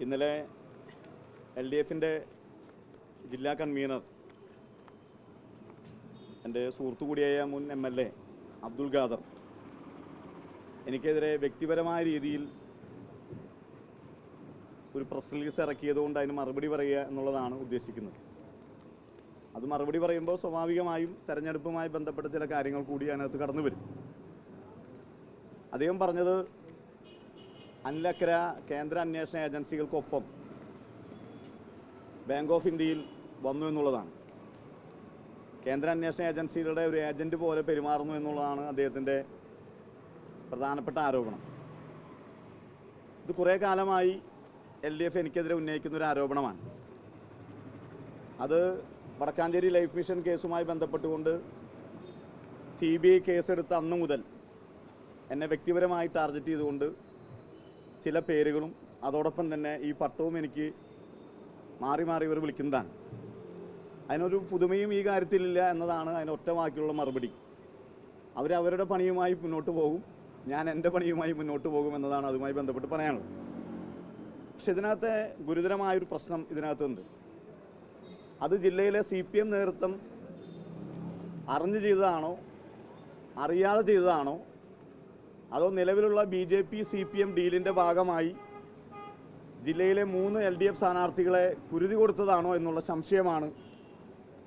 ഇന്നലെ LDFിൻ്റെ ജില്ലാ കൺവീനർ എൻ്റെ സുഹൃത്തു കൂടിയായ മുൻ MLA അബ്ദുൽ ഖാദർ എനിക്കെതിരെ വ്യക്തിപരമായ രീതിയിൽ ഒരു പ്രസ് റിലീസ് ഇറക്കിയതുകൊണ്ട് അതിന് മറുപടി പറയുക എന്നുള്ളതാണ് ഉദ്ദേശിക്കുന്നത്. അത് മറുപടി പറയുമ്പോൾ സ്വാഭാവികമായും തെരഞ്ഞെടുപ്പുമായി ബന്ധപ്പെട്ട ചില കാര്യങ്ങൾ കൂടി അതിനകത്ത് കടന്നു വരും. അദ്ദേഹം പറഞ്ഞത് അനിലക്കര കേന്ദ്ര അന്വേഷണ ഏജൻസികൾക്കൊപ്പം ബാങ്ക് ഓഫ് ഇന്ത്യയിൽ വന്നു എന്നുള്ളതാണ്. കേന്ദ്ര അന്വേഷണ ഏജൻസികളുടെ ഒരു ഏജൻറ്റ് പോലെ പെരുമാറുന്നു എന്നുള്ളതാണ് അദ്ദേഹത്തിൻ്റെ പ്രധാനപ്പെട്ട ആരോപണം. ഇത് കുറേ കാലമായി LDF എനിക്കെതിരെ ഉന്നയിക്കുന്നൊരു ആരോപണമാണ്. അത് വടക്കാഞ്ചേരി ലൈഫ് മിഷൻ കേസുമായി ബന്ധപ്പെട്ടുകൊണ്ട് CBI കേസെടുത്ത അന്ന് മുതൽ എന്നെ വ്യക്തിപരമായി ടാർഗറ്റ് ചെയ്തുകൊണ്ട് ചില പേരുകളും അതോടൊപ്പം തന്നെ ഈ പട്ടവും എനിക്ക് മാറി മാറി ഇവർ വിളിക്കുന്നതാണ്. അതിനൊരു പുതുമയും ഈ കാര്യത്തിലില്ല എന്നതാണ് അതിന് ഒറ്റ വാക്കിലുള്ള മറുപടി. അവരവരുടെ പണിയുമായി മുന്നോട്ട് പോകും, ഞാൻ എൻ്റെ പണിയുമായി മുന്നോട്ട് പോകും എന്നതാണ് അതുമായി ബന്ധപ്പെട്ട് പറയാനുള്ളത്. പക്ഷെ ഇതിനകത്തെ ഗുരുതരമായൊരു പ്രശ്നം ഇതിനകത്തുണ്ട്. അത് ജില്ലയിലെ CPM നേതൃത്വം അറിഞ്ഞു ചെയ്തതാണോ അറിയാതെ ചെയ്തതാണോ അതോ നിലവിലുള്ള BJP CPM ഡീലിൻ്റെ ഭാഗമായി ജില്ലയിലെ 3 LDF സ്ഥാനാർത്ഥികളെ കുരുതി കൊടുത്തതാണോ എന്നുള്ള സംശയമാണ്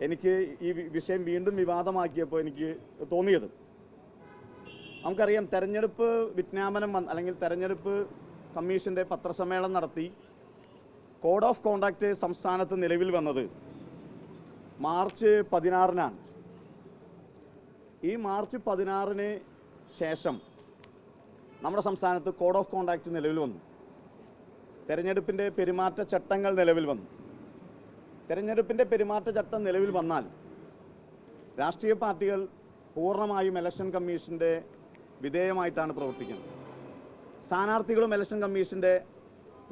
എനിക്ക് ഈ വിഷയം വീണ്ടും വിവാദമാക്കിയപ്പോൾ എനിക്ക് തോന്നിയത്. നമുക്കറിയാം, തെരഞ്ഞെടുപ്പ് വിജ്ഞാപനം അല്ലെങ്കിൽ തെരഞ്ഞെടുപ്പ് കമ്മീഷൻ്റെ പത്രസമ്മേളനം നടത്തി കോഡ് ഓഫ് കോണ്ടാക്റ്റ് സംസ്ഥാനത്ത് നിലവിൽ വന്നത് മാർച്ച് 16-നാണ്. ഈ മാർച്ച് 16-ന് ശേഷം നമ്മുടെ സംസ്ഥാനത്ത് കോഡ് ഓഫ് കോണ്ടാക്റ്റ് നിലവിൽ വന്നു. തെരഞ്ഞെടുപ്പിൻ്റെ പെരുമാറ്റച്ചട്ടങ്ങൾ നിലവിൽ വന്നു. തെരഞ്ഞെടുപ്പിൻ്റെ പെരുമാറ്റച്ചട്ടം നിലവിൽ വന്നാൽ രാഷ്ട്രീയ പാർട്ടികൾ പൂർണ്ണമായും ഇലക്ഷൻ കമ്മീഷൻ്റെ വിധേയമായിട്ടാണ് പ്രവർത്തിക്കുന്നത്. സ്ഥാനാർത്ഥികളും ഇലക്ഷൻ കമ്മീഷൻ്റെ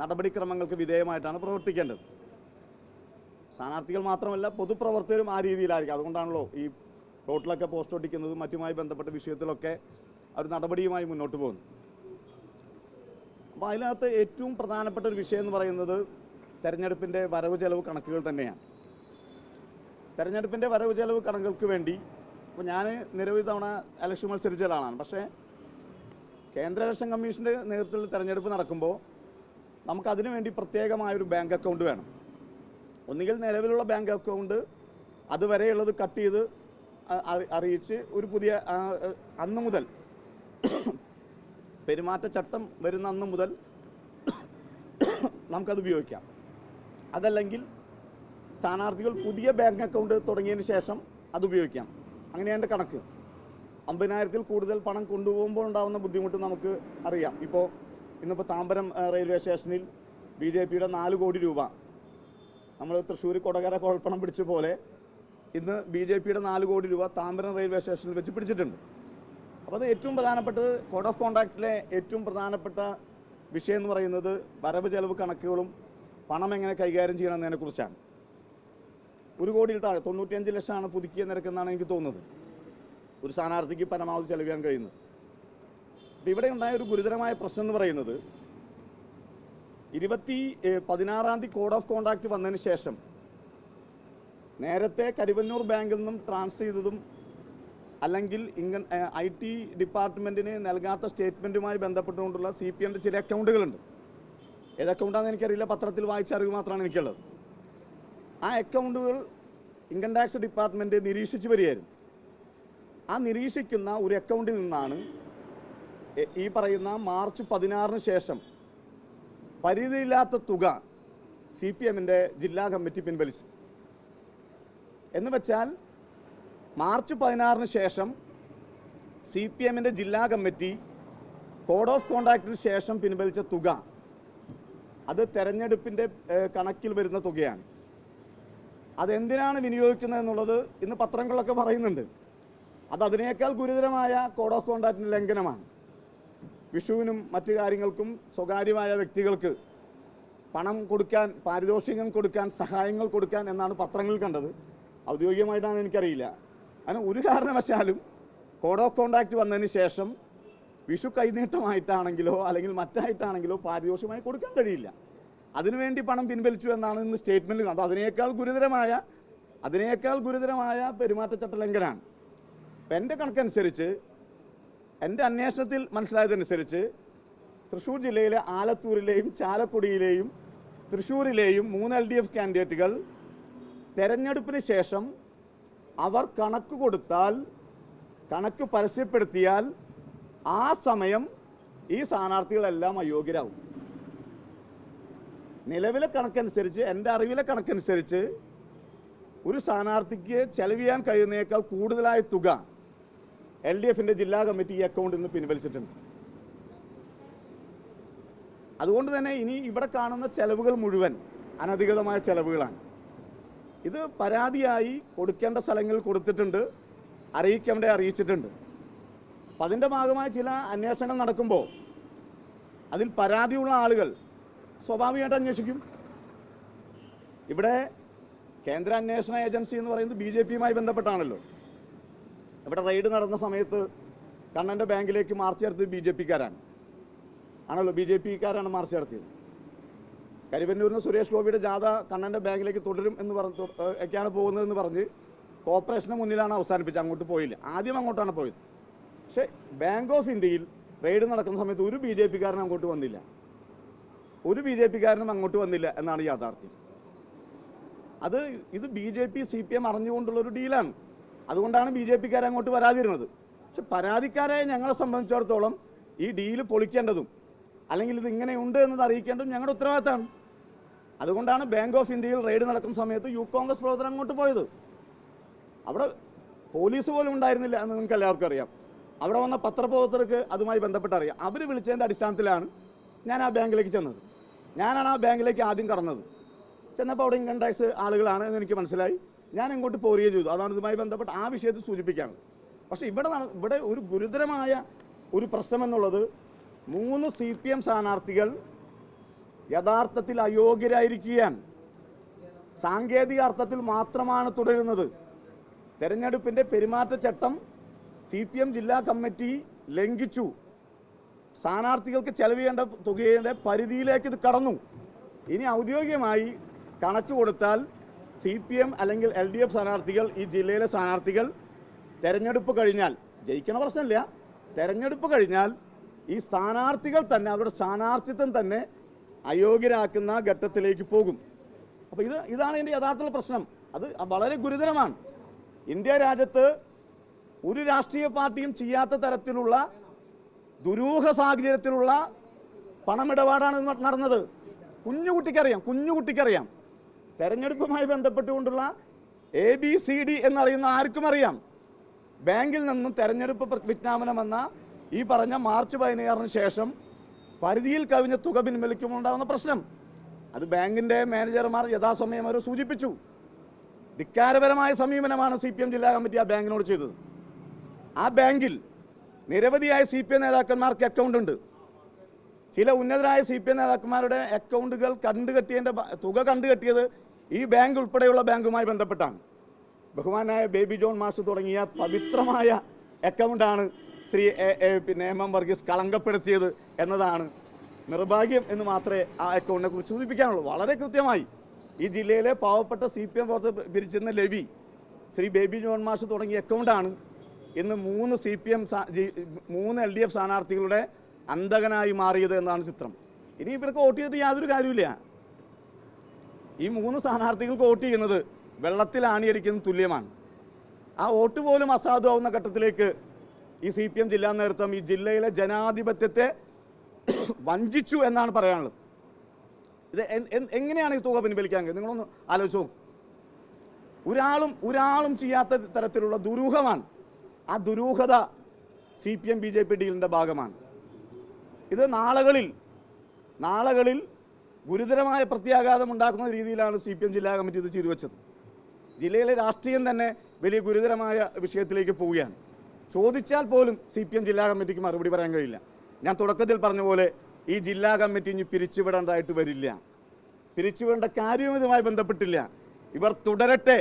നടപടിക്രമങ്ങൾക്ക് വിധേയമായിട്ടാണ് പ്രവർത്തിക്കേണ്ടത്. സ്ഥാനാർത്ഥികൾ മാത്രമല്ല, പൊതുപ്രവർത്തകരും ആ രീതിയിലായിരിക്കും. അതുകൊണ്ടാണല്ലോ ഈ റോട്ടിലൊക്കെ പോസ്റ്റ് ഒട്ടിക്കുന്നതും മറ്റുമായി ബന്ധപ്പെട്ട വിഷയത്തിലൊക്കെ ഒരു നടപടിയുമായി മുന്നോട്ട് പോകുന്നു. അപ്പോൾ അതിനകത്ത് ഏറ്റവും പ്രധാനപ്പെട്ട ഒരു വിഷയം എന്ന് പറയുന്നത് തെരഞ്ഞെടുപ്പിൻ്റെ വരവ് ചെലവ് കണക്കുകൾ തന്നെയാണ്. തെരഞ്ഞെടുപ്പിൻ്റെ വരവ് ചെലവ് കണക്കുകൾക്ക് വേണ്ടി ഇപ്പോൾ ഞാൻ നിരവധി തവണ ഇലക്ഷൻ മത്സരിച്ച ഒരാളാണ്. പക്ഷേ കേന്ദ്ര ഇലക്ഷൻ കമ്മീഷൻ്റെ നേതൃത്വത്തിൽ തെരഞ്ഞെടുപ്പ് നടക്കുമ്പോൾ നമുക്കതിനു വേണ്ടി പ്രത്യേകമായൊരു ബാങ്ക് അക്കൗണ്ട് വേണം. ഒന്നുകിൽ നിലവിലുള്ള ബാങ്ക് അക്കൗണ്ട് അതുവരെയുള്ളത് കട്ട് ചെയ്ത് അറിയിച്ച് ഒരു പുതിയ അന്ന് മുതൽ പെരുമാറ്റച്ചട്ടം വരുന്ന അന്ന് മുതൽ നമുക്കത് ഉപയോഗിക്കാം. അതല്ലെങ്കിൽ സ്ഥാനാർത്ഥികൾ പുതിയ ബാങ്ക് അക്കൗണ്ട് തുടങ്ങിയതിന് ശേഷം അത് ഉപയോഗിക്കാം. അങ്ങനെയാണ് എൻ്റെ കണക്ക്. 50,000-ൽ കൂടുതൽ പണം കൊണ്ടുപോകുമ്പോൾ ഉണ്ടാകുന്ന ബുദ്ധിമുട്ട് നമുക്ക് അറിയാം. ഇന്നിപ്പോൾ താമ്പരം റെയിൽവേ സ്റ്റേഷനിൽ BJPയുടെ 4 കോടി രൂപ നമ്മൾ തൃശ്ശൂർ കൊടകര കുഴൽപ്പണം പിടിച്ച പോലെ ഇന്ന് BJPയുടെ 4 കോടി രൂപ താമ്പരം റെയിൽവേ സ്റ്റേഷനിൽ വെച്ച് പിടിച്ചിട്ടുണ്ട്. അപ്പോൾ അത് ഏറ്റവും പ്രധാനപ്പെട്ടത് കോഡ് ഓഫ് കോണ്ടാക്റ്റിലെ ഏറ്റവും പ്രധാനപ്പെട്ട വിഷയം എന്ന് പറയുന്നത് വരവ് ചെലവ് കണക്കുകളും പണം എങ്ങനെ കൈകാര്യം ചെയ്യണം എന്നതിനെക്കുറിച്ചാണ്. 1 കോടിയിൽ താഴെ 95 ലക്ഷമാണ് പുതുക്കിയ നിരക്കെന്നാണ് എനിക്ക് തോന്നുന്നത് ഒരു സ്ഥാനാർത്ഥിക്ക് പരമാവധി ചെലവ് ചെയ്യാൻ കഴിയുന്നത്. അപ്പോൾ ഇവിടെ ഉണ്ടായ ഒരു ഗുരുതരമായ പ്രശ്നം എന്ന് പറയുന്നത് 16-ാം തീയതി കോഡ് ഓഫ് കോണ്ടാക്റ്റ് വന്നതിന് ശേഷം നേരത്തെ കരുവന്നൂർ ബാങ്കിൽ നിന്നും ട്രാൻസ്ഫർ ചെയ്തതും അല്ലെങ്കിൽ IT ഡിപ്പാർട്ട്മെൻറ്റിന് നൽകാത്ത സ്റ്റേറ്റ്മെൻറ്റുമായി ബന്ധപ്പെട്ടുകൊണ്ടുള്ള CPMൻ്റെ ചില അക്കൗണ്ടുകളുണ്ട്. ഏത് അക്കൗണ്ടാണെന്ന് എനിക്കറിയില്ല, പത്രത്തിൽ വായിച്ച അറിവ് മാത്രമാണ് എനിക്കുള്ളത്. ആ അക്കൗണ്ടുകൾ ഇൻകം ടാക്സ് ഡിപ്പാർട്ട്മെൻറ്റ് നിരീക്ഷിച്ച് വരികയായിരുന്നു. ആ നിരീക്ഷിക്കുന്ന ഒരു അക്കൗണ്ടിൽ നിന്നാണ് ഈ പറയുന്ന മാർച്ച് 16-ന് ശേഷം പരിധിയില്ലാത്ത തുക CPMൻ്റെ ജില്ലാ കമ്മിറ്റി പിൻവലിച്ചത്. എന്ന് വെച്ചാൽ മാർച്ച് 16-ന് ശേഷം CPMൻ്റെ ജില്ലാ കമ്മിറ്റി കോഡ് ഓഫ് കോണ്ടാക്റ്റിന് ശേഷം പിൻവലിച്ച തുക അത് തെരഞ്ഞെടുപ്പിൻ്റെ കണക്കിൽ വരുന്ന തുകയാണ്. അതെന്തിനാണ് വിനിയോഗിക്കുന്നത് എന്നുള്ളത് ഇന്ന് പത്രങ്ങളൊക്കെ പറയുന്നുണ്ട്. അതിനേക്കാൾ ഗുരുതരമായ കോഡ് ഓഫ് കോണ്ടാക്റ്റിൻ്റെ ലംഘനമാണ്. വിഷുവിനും മറ്റു കാര്യങ്ങൾക്കും സ്വകാര്യമായ വ്യക്തികൾക്ക് പണം കൊടുക്കാൻ, പാരിതോഷികം കൊടുക്കാൻ, സഹായങ്ങൾ കൊടുക്കാൻ എന്നാണ് പത്രങ്ങളിൽ കണ്ടത്. ഔദ്യോഗികമായിട്ടാണ് എനിക്കറിയില്ല. അങ്ങനെ ഒരു കാരണവശാലും കോഡ് ഓഫ് കോണ്ടാക്റ്റ് വന്നതിന് ശേഷം വിഷു കൈനീട്ടമായിട്ടാണെങ്കിലോ അല്ലെങ്കിൽ മറ്റായിട്ടാണെങ്കിലോ പാരിതോഷികമായി കൊടുക്കാൻ കഴിയില്ല. അതിനുവേണ്ടി പണം പിൻവലിച്ചു എന്നാണ് ഇന്ന് സ്റ്റേറ്റ്മെൻറ്റിൽ കാണുന്നത്. അതിനേക്കാൾ ഗുരുതരമായ പെരുമാറ്റച്ചട്ട ലംഘനമാണ്. അപ്പം എൻ്റെ കണക്കനുസരിച്ച്, എൻ്റെ അന്വേഷണത്തിൽ മനസ്സിലായതനുസരിച്ച് തൃശ്ശൂർ ജില്ലയിലെ ആലത്തൂരിലെയും ചാലക്കുടിയിലെയും തൃശ്ശൂരിലെയും 3 LDF കാൻഡിഡേറ്റുകൾ തെരഞ്ഞെടുപ്പിന് ശേഷം അവർ കണക്ക് കൊടുത്താൽ, കണക്ക് പരസ്യപ്പെടുത്തിയാൽ ആ സമയം ഈ സ്ഥാനാർത്ഥികളെല്ലാം അയോഗ്യരാകും. നിലവിലെ കണക്കനുസരിച്ച്, എൻ്റെ അറിവിലെ കണക്കനുസരിച്ച് ഒരു സ്ഥാനാർത്ഥിക്ക് ചെലവ് ചെയ്യാൻ കഴിയുന്നതിനേക്കാൾ കൂടുതലായ തുക LDFിൻ്റെ ജില്ലാ കമ്മിറ്റി ഈ അക്കൗണ്ടിൽ നിന്ന് പിൻവലിച്ചിട്ടുണ്ട്. അതുകൊണ്ട് തന്നെ ഇനി ഇവിടെ കാണുന്ന ചെലവുകൾ മുഴുവൻ അനധികൃതമായ ചെലവുകളാണ്. ഇത് പരാതിയായി കൊടുക്കേണ്ട സ്ഥലങ്ങളിൽ കൊടുത്തിട്ടുണ്ട്, അറിയിക്കേണ്ടേ അറിയിച്ചിട്ടുണ്ട്. അപ്പം അതിൻ്റെ ഭാഗമായി ചില അന്വേഷണങ്ങൾ നടക്കുമ്പോൾ അതിൽ പരാതിയുള്ള ആളുകൾ സ്വാഭാവികമായിട്ട് അന്വേഷിക്കും. ഇവിടെ കേന്ദ്ര അന്വേഷണ ഏജൻസി എന്ന് പറയുന്നത് BJPയുമായി ബന്ധപ്പെട്ടാണല്ലോ. ഇവിടെ റെയ്ഡ് നടന്ന സമയത്ത് കണ്ണൻ്റെ ബാങ്കിലേക്ക് മാർച്ച് നടത്തിയത് BJPക്കാരാണ് ആണല്ലോ. BJPക്കാരാണ് മാർച്ച് നടത്തിയത്. കരുവന്നൂരിന് സുരേഷ് ഗോപിയുടെ ജാഥ കണ്ണൻ്റെ ബാങ്കിലേക്ക് തുടരും എന്ന് ഒക്കെയാണ് പോകുന്നതെന്ന് പറഞ്ഞ് കോർപ്പറേഷന് മുന്നിലാണ് അവസാനിപ്പിച്ചത്. അങ്ങോട്ട് പോയില്ല, ആദ്യം അങ്ങോട്ടാണ് പോയത്. പക്ഷേ ബാങ്ക് ഓഫ് ഇന്ത്യയിൽ റെയ്ഡ് നടക്കുന്ന സമയത്ത് ഒരു BJPക്കാരനും അങ്ങോട്ട് വന്നില്ല, ഒരു BJPക്കാരനും അങ്ങോട്ട് വന്നില്ല എന്നാണ് യാഥാർത്ഥ്യം. ഇത് BJP CPM അറിഞ്ഞുകൊണ്ടുള്ളൊരു ഡീലാണ്. അതുകൊണ്ടാണ് BJPക്കാരെ അങ്ങോട്ട് വരാതിരുന്നത്. പക്ഷെ പരാതിക്കാരായ ഞങ്ങളെ സംബന്ധിച്ചിടത്തോളം ഈ ഡീല് പൊളിക്കേണ്ടതും അല്ലെങ്കിൽ ഇത് ഇങ്ങനെയുണ്ട് എന്നത് അറിയിക്കേണ്ടതും ഞങ്ങളുടെ ഉത്തരവാദിത്തമാണ്. അതുകൊണ്ടാണ് ബാങ്ക് ഓഫ് ഇന്ത്യയിൽ റെയ്ഡ് നടക്കുന്ന സമയത്ത് യൂത്ത് കോൺഗ്രസ് പ്രവർത്തകർ അങ്ങോട്ട് പോയത്. അവിടെ പോലീസ് പോലും ഉണ്ടായിരുന്നില്ല എന്ന് നിങ്ങൾക്ക് എല്ലാവർക്കും അറിയാം. അവിടെ വന്ന പത്രപ്രവർത്തകർക്ക് അതുമായി ബന്ധപ്പെട്ട് അറിയാം. അവർ വിളിച്ചതിൻ്റെ അടിസ്ഥാനത്തിലാണ് ഞാൻ ആ ബാങ്കിലേക്ക് ചെന്നത്. ഞാനാണ് ആ ബാങ്കിലേക്ക് ആദ്യം കടന്നത്. ചെന്നപ്പോൾ അവിടെ ഇൻകം ടാക്സ് ആളുകളാണ് എന്ന് എനിക്ക് മനസ്സിലായി. ഞാൻ ഇങ്ങോട്ട് പോരുകയും ചെയ്തു. അതാണ് ഇതുമായി ബന്ധപ്പെട്ട് ആ വിഷയത്തിൽ സൂചിപ്പിക്കുകയാണ്. പക്ഷേ ഇവിടെ ഒരു ഗുരുതരമായ ഒരു പ്രശ്നം എന്നുള്ളത് 3 CPM സ്ഥാനാർത്ഥികൾ യഥാർത്ഥത്തിൽ അയോഗ്യരായിരിക്കുകയാണ്. സാങ്കേതിക അർത്ഥത്തിൽ മാത്രമാണ് തുടരുന്നത്. തെരഞ്ഞെടുപ്പിൻ്റെ പെരുമാറ്റച്ചട്ടം CPM ജില്ലാ കമ്മിറ്റി ലംഘിച്ചു. സ്ഥാനാർത്ഥികൾക്ക് ചെലവ് ചെയ്യേണ്ട തുകയുടെ പരിധിയിലേക്ക് ഇത് കടന്നു. ഇനി ഔദ്യോഗികമായി കണക്ക് കൊടുത്താൽ CPM അല്ലെങ്കിൽ LDF സ്ഥാനാർത്ഥികൾ, ഈ ജില്ലയിലെ സ്ഥാനാർത്ഥികൾ തെരഞ്ഞെടുപ്പ് കഴിഞ്ഞാൽ, ജയിക്കണ പ്രശ്നമില്ല, തെരഞ്ഞെടുപ്പ് കഴിഞ്ഞാൽ ഈ സ്ഥാനാർത്ഥികൾ തന്നെ അവരുടെ സ്ഥാനാർത്ഥിത്വം തന്നെ അയോഗ്യരാക്കുന്ന ഘട്ടത്തിലേക്ക് പോകും. അപ്പോൾ ഇതാണ് ഇതിൻ്റെ യഥാർത്ഥ പ്രശ്നം. അത് വളരെ ഗുരുതരമാണ്. ഇന്ത്യ രാജ്യത്ത് ഒരു രാഷ്ട്രീയ പാർട്ടിയും ചെയ്യാത്ത തരത്തിലുള്ള ദുരൂഹ സാഹചര്യത്തിലുള്ള പണമിടപാടാണ് നടന്നത്. കുഞ്ഞുകുട്ടിക്കറിയാം. തെരഞ്ഞെടുപ്പുമായി ബന്ധപ്പെട്ടുകൊണ്ടുള്ള ABCD എന്നറിയുന്ന ആർക്കും അറിയാം. ബാങ്കിൽ നിന്നും തെരഞ്ഞെടുപ്പ് വിജ്ഞാപനമെന്ന ഈ പറഞ്ഞ മാർച്ച് 16 ശേഷം പരിധിയിൽ കവിഞ്ഞ തുക പിൻവലിക്കുമ്പോഴുണ്ടാകുന്ന പ്രശ്നം, അത് ബാങ്കിൻ്റെ മാനേജർമാർ യഥാസമയം അവർ സൂചിപ്പിച്ചു. ധിക്കാരപരമായ സമീപനമാണ് CPM ജില്ലാ കമ്മിറ്റി ആ ബാങ്കിനോട് ചെയ്തത്. ആ ബാങ്കിൽ നിരവധിയായ CPM നേതാക്കന്മാർക്ക് അക്കൗണ്ട് ഉണ്ട്. ചില ഉന്നതരായ CPM നേതാക്കന്മാരുടെ അക്കൗണ്ടുകൾ തുക കണ്ടുകെട്ടിയത് ഈ ബാങ്ക് ഉൾപ്പെടെയുള്ള ബാങ്കുമായി ബന്ധപ്പെട്ടാണ്. ബഹുമാനായ ബേബി ജോൺ മാഷ് തുടങ്ങിയ പവിത്രമായ അക്കൗണ്ടാണ് ശ്രീ MM വർഗീസ് കളങ്കപ്പെടുത്തിയത് എന്നതാണ് നിർഭാഗ്യം എന്ന് മാത്രമേ ആ അക്കൗണ്ടിനെ കുറിച്ച് സൂചിപ്പിക്കാനുള്ളൂ. വളരെ കൃത്യമായി ഈ ജില്ലയിലെ പാവപ്പെട്ട CPM പ്രവർത്തകർ പിരിച്ചിരുന്ന ലെവി ശ്രീ ബേബി ജോൺ മാഷ് തുടങ്ങിയ അക്കൗണ്ടാണ് ഇന്ന് 3 LDF സ്ഥാനാർത്ഥികളുടെ അന്തകനായി മാറിയത് എന്നാണ് ചിത്രം. ഇനി ഇവർക്ക് വോട്ട് ചെയ്തിട്ട് യാതൊരു കാര്യമില്ല. ഈ 3 സ്ഥാനാർത്ഥികൾക്ക് വോട്ട് ചെയ്യുന്നത് വെള്ളത്തിൽ ആണിയടിക്കുന്നത് തുല്യമാണ്. ആ വോട്ട് പോലും അസാധുവാകുന്ന ഘട്ടത്തിലേക്ക് ഈ CPM ജില്ലാ നേതൃത്വം ഈ ജില്ലയിലെ ജനാധിപത്യത്തെ വഞ്ചിച്ചു എന്നാണ് പറയാനുള്ളത്. ഇത് എങ്ങനെയാണ് ഈ തുക പിൻവലിക്കാൻ കഴിയുന്നത്? നിങ്ങളൊന്ന് ആലോചിച്ചോ. ഒരാളും ചെയ്യാത്ത തരത്തിലുള്ള ദുരൂഹമാണ്. ആ ദുരൂഹത CPM BJP ഡീലിൻ്റെ ഭാഗമാണ്. ഇത് നാളുകളിൽ ഗുരുതരമായ പ്രത്യാഘാതം ഉണ്ടാക്കുന്ന രീതിയിലാണ് CPM ജില്ലാ കമ്മിറ്റി ഇത് ചെയ്തു വെച്ചത്. ജില്ലയിലെ രാഷ്ട്രീയം തന്നെ വലിയ ഗുരുതരമായ വിഷയത്തിലേക്ക് പോവുകയാണ്. ചോദിച്ചാൽ പോലും CPM ജില്ലാ കമ്മിറ്റിക്ക് മറുപടി പറയാൻ കഴിയില്ല. ഞാൻ തുടക്കത്തിൽ പറഞ്ഞ പോലെ ഈ ജില്ലാ കമ്മിറ്റി ഇനി പിരിച്ചുവിടേണ്ടതായിട്ട് വരില്ല. പിരിച്ചുവിടേണ്ട കാര്യവും ഇതുമായി ബന്ധപ്പെട്ടില്ല. ഇവർ തുടരട്ടെ.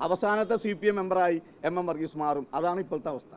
അവസാനത്തെ CPM മെമ്പറായി MM വർഗീസ് മാറും. അതാണ് ഇപ്പോഴത്തെ അവസ്ഥ.